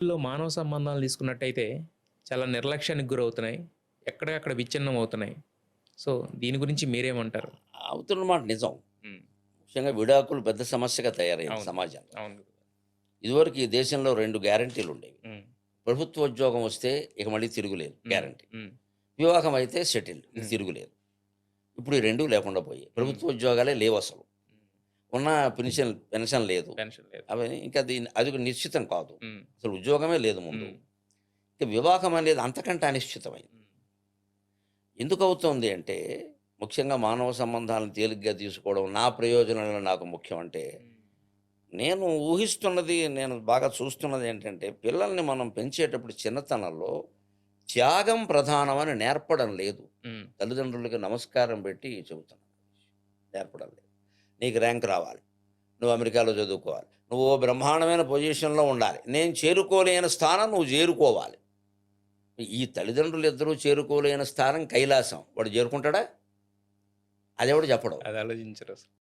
లో మానవ సంబంధాలు తీసుకున్నట్టయితే చాలా నిర్లక్ష్యానికి గురవుతున్నాయి. ఎక్కడికక్కడ విచ్ఛిన్నం అవుతున్నాయి. సో, దీని గురించి మీరేమంటారు? అవుతున్న మాట నిజం. హ్మ్. ముఖ్యంగా విడాకులు పెద్ద సమస్యగా తయారైంది అవును. సమాజంలో. అవును. ఇదివరకు ఈ దేశంలో 2 గ్యారంటీలుండేవి. హ్మ్. ప్రభుత్వ ఉద్యోగం వస్తే ఇక మళ్ళీ తిరుగులేదు హ్మ్. గ్యారంటీ. హ్మ్. వివాహం అయితే సెటిల్డ్ ఇక హ్మ్. తిరుగులేదు. ఇప్పుడు ఈ 2 లేకుండా పోయాయి. హ్మ్. ప్రభుత్వ ఉద్యోగాలే లేవసలు. హ్మ్. ఉన్న పెన్షన్ లేదు. పెన్షన్ లేదు. అవి ఇంకా అది ఒక నిశ్చితం కాదు. హ్మ్. అసలు ఉద్యోగమే లేదు ముందు. హ్మ్. ఇక వివాహం అనేది అంతకంటే అనిశ్చితమైంది. హ్మ్. ఎందుకవుతోంది అంటే, ముఖ్యంగా మానవ సంబంధాలను తేలిగ్గా తీసుకోవడం, నా ప్రయోజనాలు నాకు ముఖ్యం అంటే, హ్మ్. నేను బాగా చూస్తున్నది ఏంటంటే, పిల్లల్ని మనం పెంచేటప్పుడు చిన్నతనంలో త్యాగం ప్రధానమని నేర్పడం లేదు. హ్మ్. తల్లిదండ్రులకి నమస్కారం పెట్టి చెబుతున్నాను. నేర్పడం లేదు. నీకు ర్యాంక్ రావాలి. నువ్వు అమెరికాలో చదువుకోవాలి. నువ్వు ఓ బ్రహ్మాండమైన పొజిషన్‌లో ఉండాలి. నేను చేరుకోలేని స్థానం నువ్వు చేరుకోవాలి. ఈ తల్లిదండ్రులిద్దరూ చేరుకోలేని స్థానం కైలాసం. వాడు చేరుకుంటాడా? అదెవడు చెప్పడు. అది ఆలోచించరసలు.